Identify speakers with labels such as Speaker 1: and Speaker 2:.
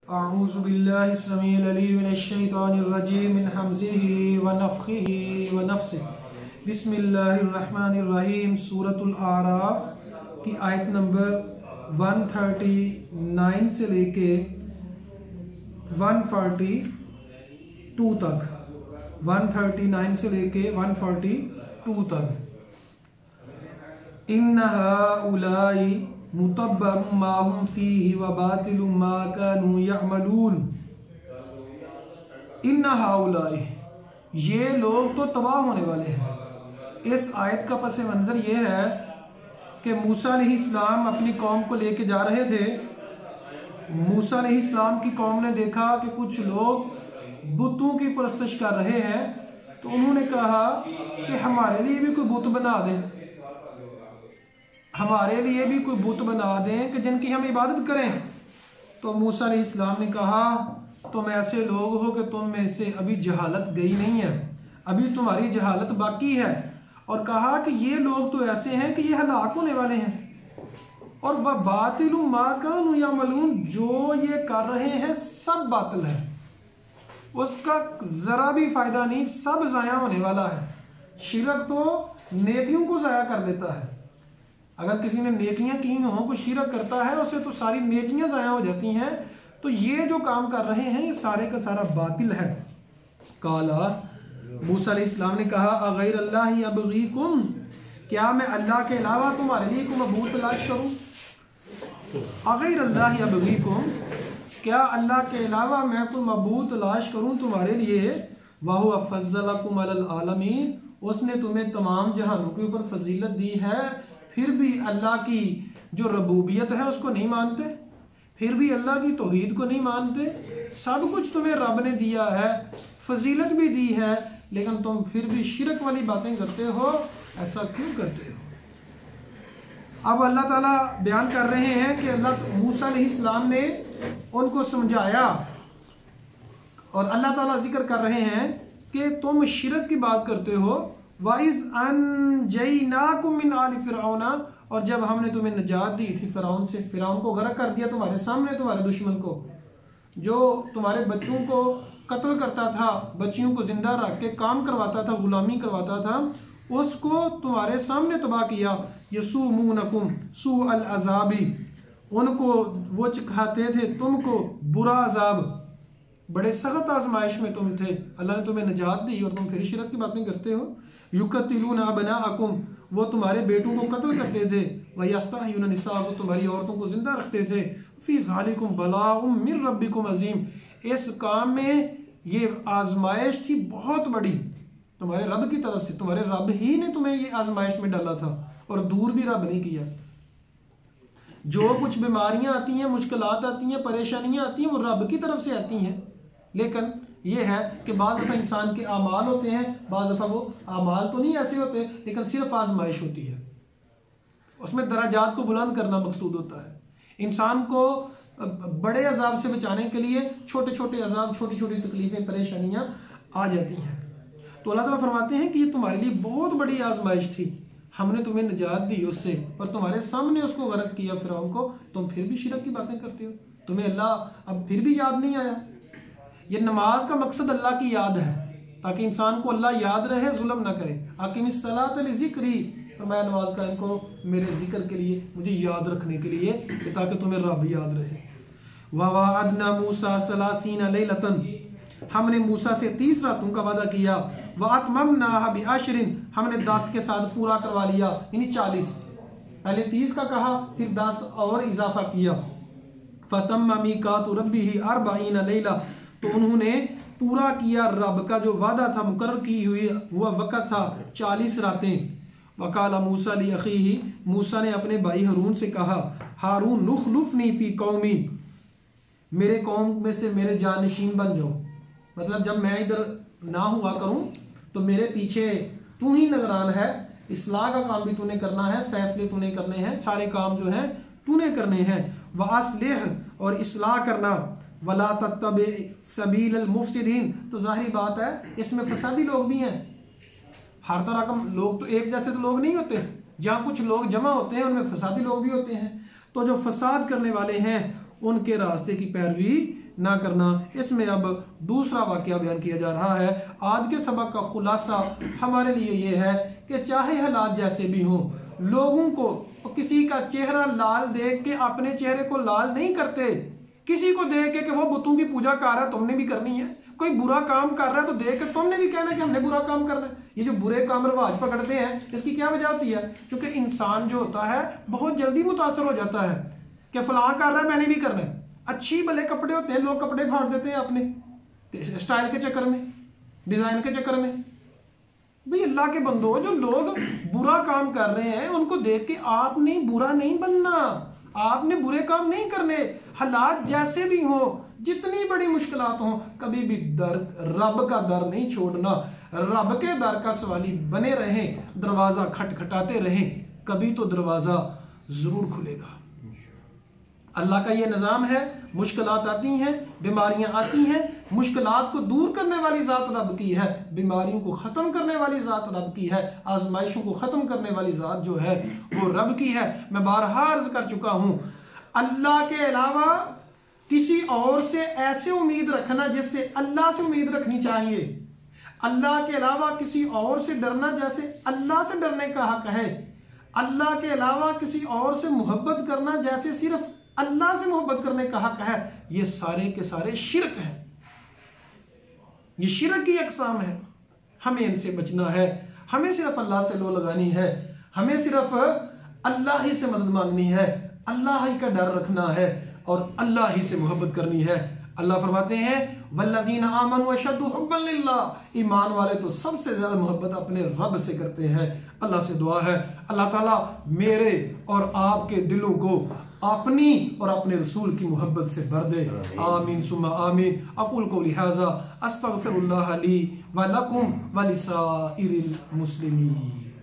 Speaker 1: अऊज़ु बिल्लाहि स्समीइल अलीम मिनश शैतानिर रजीम मिन हम्ज़िही व नफ़्ख़िही व नफ़्सिही। बिस्मिल्लाहिर रहमानिर रहीम। सूरतुल आराफ की आयत नंबर 139 से लेके 142 तक, 139 से लेके 142 तक। इन्ना हाउलाई मुतब्बरुम मा हुम फीहि व बातिलुम मा कानू यअमलून। इन्ना हाउलाई, ये लोग तो तबाह होने वाले हैं। इस आयत का पस मंजर ये है कि मूसा अलैहिस्सलाम अपनी कौम को लेके जा रहे थे। मूसा अलैहिस्सलाम की कौम ने देखा कि कुछ लोग बुतों की परस्तिश कर रहे हैं, तो उन्होंने कहा कि हमारे लिए भी कोई बुत बना दें, हमारे लिए भी कोई बुत बना दें कि जिनकी हम इबादत करें। तो मूसा अलैहिस्सलाम ने कहा, तुम ऐसे लोग हो कि तुम में से अभी जहालत गई नहीं है, अभी तुम्हारी जहालत बाकी है। और कहा कि ये लोग तो ऐसे हैं कि ये हलाक होने वाले हैं। और वह बातिलु मा कानू यअमलून, जो ये कर रहे हैं सब बातिल है, उसका जरा भी फायदा नहीं, सब जाया होने वाला है। शिरक तो नेकियों को जाया कर देता है। अगर किसी ने नेकियां की हों, कोई शिरक करता है, उससे तो सारी नेकियां जाया हो जाती हैं। तो ये जो काम कर रहे हैं ये सारे का सारा बातिल है। काला, मूसा अलैहिस्सलाम ने कहा, अगैर अल्लाह अबगीकुम, क्या मैं अल्लाह के अलावा तुम्हारे लिए कोई मबूद तलाश करूं? अगैर अल्लाह अबगीकुम, क्या अल्लाह के अलावा मैं कोई मबूद तलाश करूं तुम्हारे लिए? वहुव फज़्ज़लकुम अलल आलमीन, उसने तुम्हें तमाम जहानों के ऊपर फजीलत दी है, फिर भी अल्लाह की जो रबूबियत है उसको नहीं मानते, फिर भी अल्लाह की तौहीद को नहीं मानते। सब कुछ तुम्हें रब ने दिया है, फजीलत भी दी है, लेकिन तुम फिर भी शिरक वाली बातें करते हो। ऐसा क्यों करते हो? अब अल्लाह ताला बयान कर रहे हैं कि अल्लाह मूसा अलैहिस्सलाम ने उनको समझाया, और अल्लाह ताला जिक्र कर रहे हैं कि तुम शिरक की बात करते हो। वाइज अनजयनाकुम मिन आलि फिरऔना, और जब हमने तुम्हें निजात दी थी फिरौन से, फिरौन को गर्क कर दिया तुम्हारे सामने, तुम्हारे दुश्मन को, जो तुम्हारे बच्चों को कत्ल करता था, बच्चियों को जिंदा रख के काम करवाता था, गुलामी करवाता था, उसको तुम्हारे सामने तबाह किया। यसुमूनकुम सू अल अजाबी, उनको वो चखाते थे तुमको बुरा अजाब, बड़े सख्त आजमाइश में तुम थे। अल्लाह ने तुम्हें निजात दी और तुम फिर शिरक की बातें करते हो। युकतिलून अबनाअकुम, वो तुम्हारे बेटों को कत्ल करते थे। वयस्तहयून निसा, वो तुम्हारी औरतों को जिंदा रखते थे। फी ज़ालिकुम बलाउम मिन रब्बिकुम अज़ीम, इस काम में ये आजमाइश थी बहुत बड़ी तुम्हारे रब की तरफ से। तुम्हारे रब ही ने तुम्हें ये आजमाइश में डाला था, और दूर भी रब नहीं किया। जो कुछ बीमारियां आती हैं, मुश्किलात आती हैं, परेशानियां आती हैं, वो रब की तरफ से आती हैं। लेकिन यह है कि बाज़ दफ़ा इंसान के आमाल होते हैं, बाज़ दफ़ा वो आमाल तो नहीं ऐसे होते, लेकिन सिर्फ आजमाइश होती है। उसमें दराजात को बुलंद करना मकसूद होता है। इंसान को बड़े अजाब से बचाने के लिए छोटे छोटे अजाब, छोटी छोटी तकलीफें, परेशानियां आ जाती हैं। तो अल्लाह ताला फरमाते हैं कि ये तुम्हारे लिए बहुत बड़ी आजमाइश थी, हमने तुम्हें निजात दी उससे, और तुम्हारे सामने उसको गर्क किया फिरौन को, तुम फिर भी शिरक की बातें करते हो। तुम्हें अल्लाह अब फिर भी याद नहीं आया। ये नमाज का मकसद अल्लाह की याद है, ताकि इंसान को अल्लाह याद रहे, जुल्म ना करे। अकीमिस्सलात लिज़िक्री, फरमाया नमाज कायम करो मेरे जिक्र के लिए, मुझे याद रखने के लिए, ताकि तुम्हें रब याद रहे। ववाअदना मूसा सलासीना लैलतन, हमने मूसा से 30 रातों का वादा किया। वअतममनाहा बिअशरिन, हमने 10 के साथ पूरा करवा लिया, यानी 40। पहले 30 का कहा, फिर 10 और इजाफा किया। फतम्मा मीकातु रब्बिही 40 लैला, तो उन्होंने पूरा किया रब का जो वादा था, मुकर्रर की हुई हुआ वक़्त था, 40 रातें। वकाला मूसा ली अखीही, मूसा ने अपने भाई हारून से कहा, हारून नुखलुफनी फी कौमी, मेरे कौम में से मेरे जानशीन बन जाओ। मतलब जब मैं इधर ना हुआ करूं तो मेरे पीछे तू ही निगरान है, इस्लाह का काम भी तूने करना है, फैसले तूने करने हैं, सारे काम जो हैं तूने करने हैं। वअस्लिह, और इस्लाह करना। वला तत्तबि सबीलल मुफसिदीन, तो जाहिर बात है इसमें फसादी लोग भी हैं। हर तरह का लोग तो एक जैसे तो लोग नहीं होते, जहाँ कुछ लोग जमा होते हैं उनमें फसादी लोग भी होते हैं। तो जो फसाद करने वाले हैं उनके रास्ते की पैरवी ना करना। इसमें अब दूसरा वाकया बयान किया जा रहा है। आज के सबक का खुलासा हमारे लिए ये है कि चाहे हालात जैसे भी हों, लोगों को किसी का चेहरा लाल देख के अपने चेहरे को लाल नहीं करते। किसी को देख के कि वो बुतों की पूजा कर रहा है, तुमने भी करनी है। कोई बुरा काम कर रहा है तो देख के तुमने भी कहना कि हमने बुरा काम करना है। ये जो बुरे काम रिवाज पकड़ते हैं, इसकी क्या वजह होती है? क्योंकि इंसान जो होता है बहुत जल्दी मुतासर हो जाता है कि फलां कर रहा है, मैंने भी करना है। अच्छी भले कपड़े होते हैं, लोग कपड़े फाड़ देते हैं अपने स्टाइल के चक्कर में, डिजाइन के चक्कर में। भाई अल्लाह के बंदो, जो लोग बुरा काम कर रहे हैं उनको देख के आपने बुरा नहीं बनना, आपने बुरे काम नहीं करने। हालात जैसे भी हो, जितनी बड़ी मुश्किलात हो, कभी भी दर रब का दर नहीं छोड़ना। रब के दर का सवाली बने रहें, दरवाजा खटखटाते रहें, कभी तो दरवाजा जरूर खुलेगा। अल्लाह का ये निज़ाम है। मुश्किलात आती हैं, बीमारियां आती हैं, मुश्किलात को दूर करने वाली ज़ात रब की है, बीमारियों को ख़त्म करने वाली ज़ात रब की है, आजमाइशों को ख़त्म करने वाली ज़ात जो है वो रब की है। मैं बारहा अर्ज कर चुका हूं, अल्लाह के अलावा किसी और से ऐसे उम्मीद रखना जिससे अल्लाह से उम्मीद रखनी चाहिए। अल्लाह के अलावा किसी और से डरना जैसे अल्लाह से डरने का हक है। अल्लाह के अलावा किसी और से मोहब्बत करना जैसे सिर्फ अल्लाह से मोहब्बत करने का हक है। ये सारे के सारे शिरक हैं, ये शिरक की अक़साम है। हमें इनसे बचना है। हमें सिर्फ अल्लाह से लो लगानी है, हमें सिर्फ अल्लाह ही से मदद मांगनी है, अल्लाह ही का डर रखना है और अल्लाह ही से मोहब्बत करनी है। अल्लाह फरमाते हैं वल्लज़ीना आमनू अशद्दु हुब्बन लिल्लाह, ईमान वाले तो सबसे ज्यादा मोहब्बत अपने रब से करते हैं। अल्लाह से दुआ है अल्लाह ताला मेरे और आपके दिलों को अपनी और अपने रसूल की मोहब्बत से भर दे। आमीन सुम्मा आमीन। अक़ूल क़ौली हाज़ा अस्तग़फ़िरुल्लाह ली व लकुम व लिसाइरिल मुस्लिमीन।